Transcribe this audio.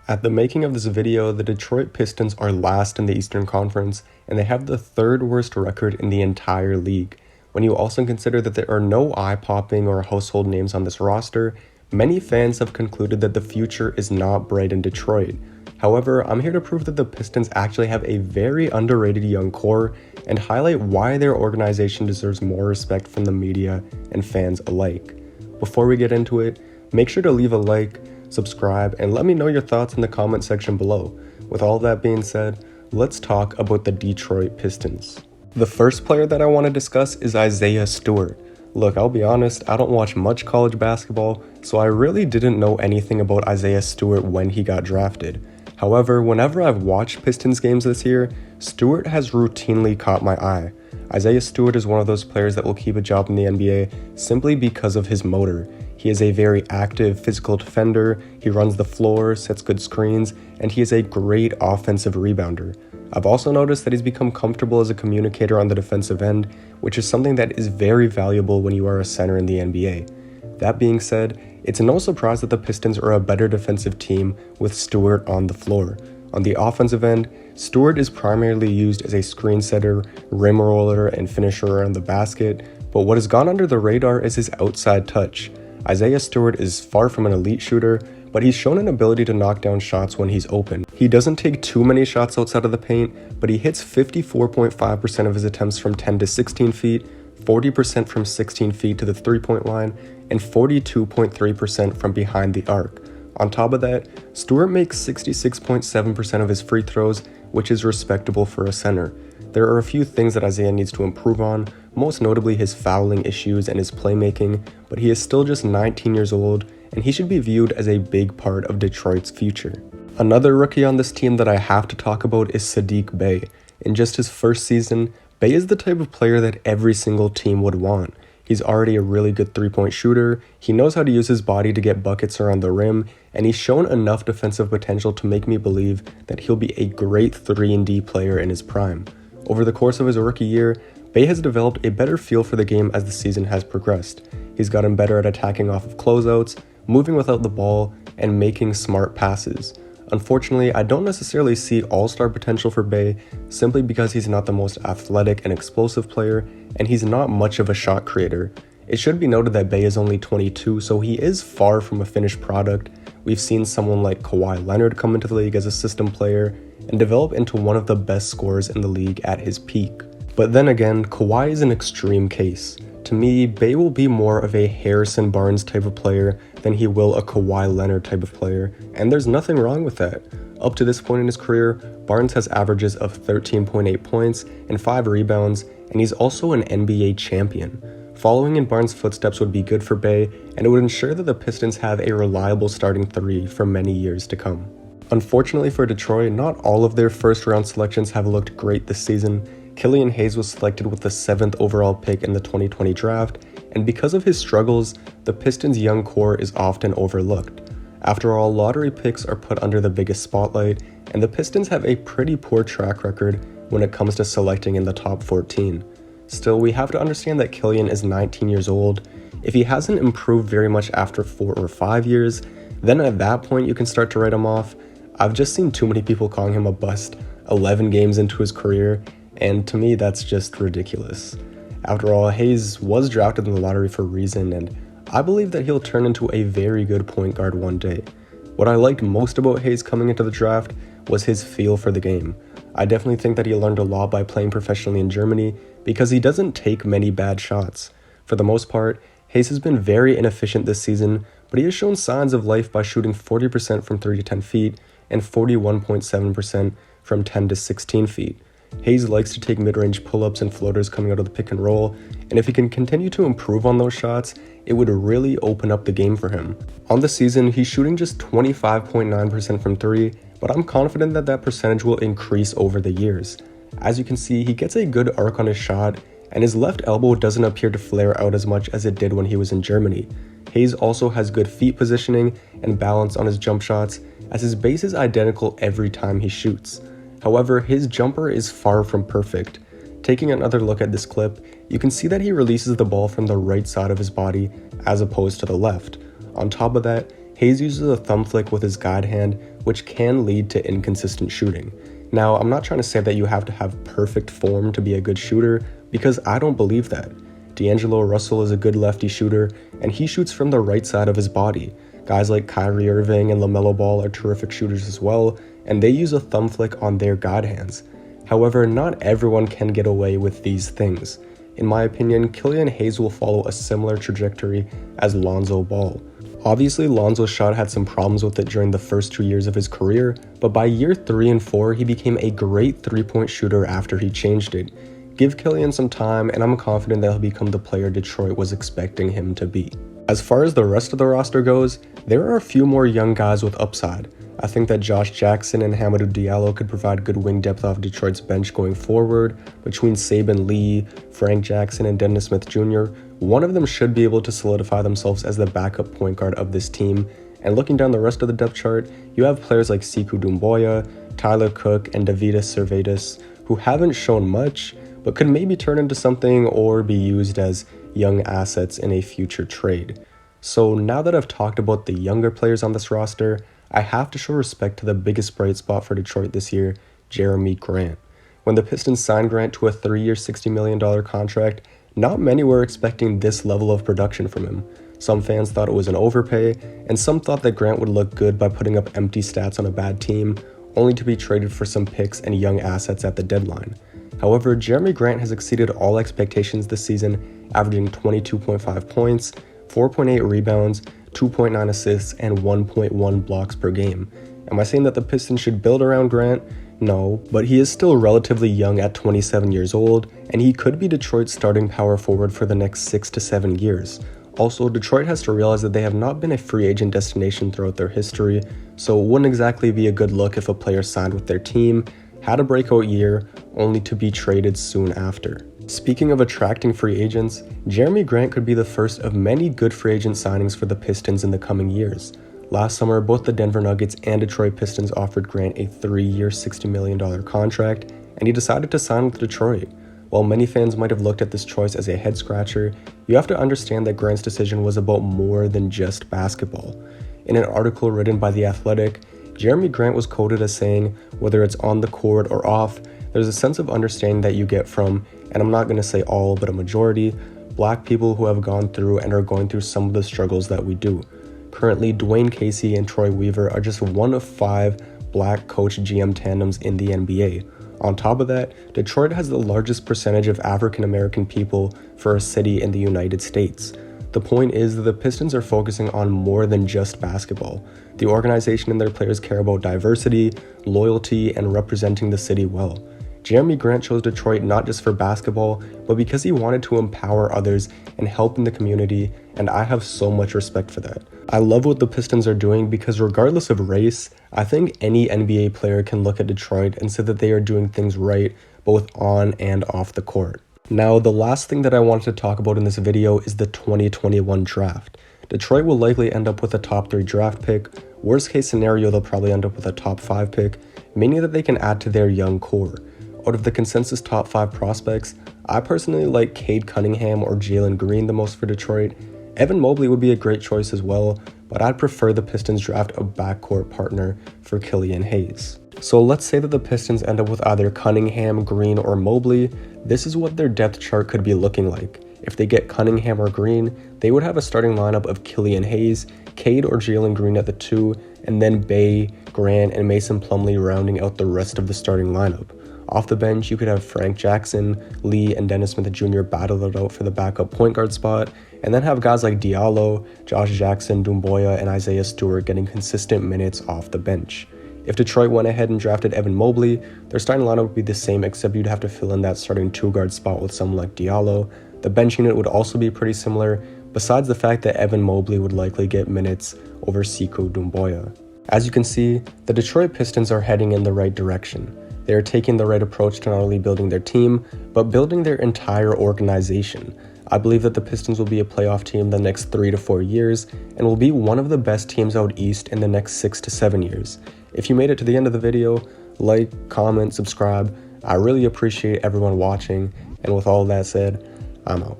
At the making of this video, the Detroit Pistons are last in the Eastern Conference, and they have the third worst record in the entire league. When you also consider that there are no eye-popping or household names on this roster, many fans have concluded that the future is not bright in Detroit. However, I'm here to prove that the Pistons actually have a very underrated young core and highlight why their organization deserves more respect from the media and fans alike. Before we get into it, make sure to leave a like, subscribe, and let me know your thoughts in the comment section below. With all that being said, let's talk about the Detroit Pistons. The first player that I want to discuss is Isaiah Stewart. Look, I'll be honest, I don't watch much college basketball, so I really didn't know anything about Isaiah Stewart when he got drafted. However, whenever I've watched Pistons games this year, Stewart has routinely caught my eye. Isaiah Stewart is one of those players that will keep a job in the NBA simply because of his motor. He is a very active physical defender, he runs the floor, sets good screens, and he is a great offensive rebounder. I've also noticed that he's become comfortable as a communicator on the defensive end, which is something that is very valuable when you are a center in the NBA. That being said, it's no surprise that the Pistons are a better defensive team with Stewart on the floor. On the offensive end, Stewart is primarily used as a screen setter, rim roller, and finisher around the basket, but what has gone under the radar is his outside touch. Isaiah Stewart is far from an elite shooter, but he's shown an ability to knock down shots when he's open. He doesn't take too many shots outside of the paint, but he hits 54.5% of his attempts from 10 to 16 feet, 40% from 16 feet to the three-point line, and 42.3% from behind the arc. On top of that, Stewart makes 66.7% of his free throws, which is respectable for a center. There are a few things that Isaiah needs to improve on, most notably his fouling issues and his playmaking, but he is still just 19 years old, and he should be viewed as a big part of Detroit's future. Another rookie on this team that I have to talk about is Sadiq Bey. In just his first season, Bey is the type of player that every single team would want. He's already a really good three-point shooter, he knows how to use his body to get buckets around the rim, and he's shown enough defensive potential to make me believe that he'll be a great 3-and-D player in his prime. Over the course of his rookie year, Bey has developed a better feel for the game as the season has progressed. He's gotten better at attacking off of closeouts, moving without the ball, and making smart passes. Unfortunately, I don't necessarily see all-star potential for Bey simply because he's not the most athletic and explosive player, and he's not much of a shot creator. It should be noted that Bey is only 22, so he is far from a finished product. We've seen someone like Kawhi Leonard come into the league as a system player and develop into one of the best scorers in the league at his peak. But then again, Kawhi is an extreme case. To me, Bey will be more of a Harrison Barnes type of player than he will a Kawhi Leonard type of player, and there's nothing wrong with that. Up to this point in his career, Barnes has averages of 13.8 points and 5 rebounds, and he's also an NBA champion. Following in Barnes' footsteps would be good for Bey, and it would ensure that the Pistons have a reliable starting three for many years to come. Unfortunately for Detroit, not all of their first-round selections have looked great this season. Killian Hayes was selected with the 7th overall pick in the 2020 draft, and because of his struggles, the Pistons' young core is often overlooked. After all, lottery picks are put under the biggest spotlight, and the Pistons have a pretty poor track record when it comes to selecting in the top 14. Still, we have to understand that Killian is 19 years old. If he hasn't improved very much after 4 or 5 years, then at that point you can start to write him off. I've just seen too many people calling him a bust 11 games into his career, and to me that's just ridiculous. After all, Hayes was drafted in the lottery for a reason, and I believe that he'll turn into a very good point guard one day. What I liked most about Hayes coming into the draft was his feel for the game. I definitely think that he learned a lot by playing professionally in Germany because he doesn't take many bad shots. For the most part, Hayes has been very inefficient this season, but he has shown signs of life by shooting 40% from 3 to 10 feet and 41.7% from 10 to 16 feet. Hayes likes to take mid-range pull-ups and floaters coming out of the pick and roll, and if he can continue to improve on those shots, it would really open up the game for him. On the season, he's shooting just 25.9% from 3, but I'm confident that that percentage will increase over the years. As you can see, he gets a good arc on his shot, and his left elbow doesn't appear to flare out as much as it did when he was in Germany. Hayes also has good feet positioning and balance on his jump shots, as his base is identical every time he shoots. However, his jumper is far from perfect. Taking another look at this clip, you can see that he releases the ball from the right side of his body as opposed to the left. On top of that, Hayes uses a thumb flick with his guide hand, which can lead to inconsistent shooting. Now, I'm not trying to say that you have to have perfect form to be a good shooter, because I don't believe that. D'Angelo Russell is a good lefty shooter, and he shoots from the right side of his body. Guys like Kyrie Irving and LaMelo Ball are terrific shooters as well, and they use a thumb flick on their guide hands. However, not everyone can get away with these things. In my opinion, Killian Hayes will follow a similar trajectory as Lonzo Ball. Obviously, Lonzo's shot had some problems with it during the first 2 years of his career, but by year 3 and 4, he became a great three-point shooter after he changed it. Give Killian some time, and I'm confident that he'll become the player Detroit was expecting him to be. As far as the rest of the roster goes, there are a few more young guys with upside. I think that Josh Jackson and Hamidou Diallo could provide good wing depth off Detroit's bench going forward. Between Saben Lee, Frank Jackson, and Dennis Smith Jr., one of them should be able to solidify themselves as the backup point guard of this team. And looking down the rest of the depth chart, you have players like Sekou Doumbouya, Tyler Cook, and Davidas Servaitis, who haven't shown much, but could maybe turn into something or be used as young assets in a future trade. So now that I've talked about the younger players on this roster, I have to show respect to the biggest bright spot for Detroit this year, Jerami Grant. When the Pistons signed Grant to a 3-year $60 million contract, not many were expecting this level of production from him. Some fans thought it was an overpay, and some thought that Grant would look good by putting up empty stats on a bad team, only to be traded for some picks and young assets at the deadline. However, Jerami Grant has exceeded all expectations this season, averaging 22.5 points, 4.8 rebounds, 2.9 assists, and 1.1 blocks per game. Am I saying that the Pistons should build around Grant? No, but he is still relatively young at 27 years old, and he could be Detroit's starting power forward for the next 6 to 7 years. Also, Detroit has to realize that they have not been a free agent destination throughout their history, so it wouldn't exactly be a good look if a player signed with their team, had a breakout year, only to be traded soon after. Speaking of attracting free agents, Jerami Grant could be the first of many good free agent signings for the Pistons in the coming years. Last summer, both the Denver Nuggets and Detroit Pistons offered Grant a 3-year $60 million contract, and he decided to sign with Detroit. While many fans might have looked at this choice as a head-scratcher, you have to understand that Grant's decision was about more than just basketball. In an article written by The Athletic, Jerami Grant was quoted as saying, "Whether it's on the court or off, there's a sense of understanding that you get from, and I'm not going to say all, but a majority, black people who have gone through and are going through some of the struggles that we do. Currently, Dwayne Casey and Troy Weaver are just one of 5 black coach-GM tandems in the NBA. On top of that, Detroit has the largest percentage of African-American people for a city in the United States. The point is that the Pistons are focusing on more than just basketball. The organization and their players care about diversity, loyalty, and representing the city well. Jerami Grant chose Detroit not just for basketball, but because he wanted to empower others and help in the community, and I have so much respect for that. I love what the Pistons are doing because regardless of race, I think any NBA player can look at Detroit and say that they are doing things right, both on and off the court. Now, the last thing that I wanted to talk about in this video is the 2021 draft. Detroit will likely end up with a top 3 draft pick. Worst case scenario, they'll probably end up with a top 5 pick, meaning that they can add to their young core. Out of the consensus top 5 prospects, I personally like Cade Cunningham or Jalen Green the most for Detroit. Evan Mobley would be a great choice as well, but I'd prefer the Pistons draft a backcourt partner for Killian Hayes. So let's say that the Pistons end up with either Cunningham, Green, or Mobley. This is what their depth chart could be looking like. If they get Cunningham or Green, they would have a starting lineup of Killian Hayes, Cade or Jalen Green at the 2, and then Bey, Grant, and Mason Plumlee rounding out the rest of the starting lineup. Off the bench, you could have Frank Jackson, Lee, and Dennis Smith Jr. battle it out for the backup point guard spot, and then have guys like Diallo, Josh Jackson, Doumbouya, and Isaiah Stewart getting consistent minutes off the bench. If Detroit went ahead and drafted Evan Mobley, their starting lineup would be the same, except you'd have to fill in that starting 2-guard spot with someone like Diallo. The bench unit would also be pretty similar, besides the fact that Evan Mobley would likely get minutes over Sekou Doumbouya. As you can see, the Detroit Pistons are heading in the right direction. They are taking the right approach to not only building their team, but building their entire organization. I believe that the Pistons will be a playoff team the next 3 to 4 years, and will be one of the best teams out east in the next 6 to 7 years. If you made it to the end of the video, like, comment, subscribe. I really appreciate everyone watching, and with all that said, I'm out.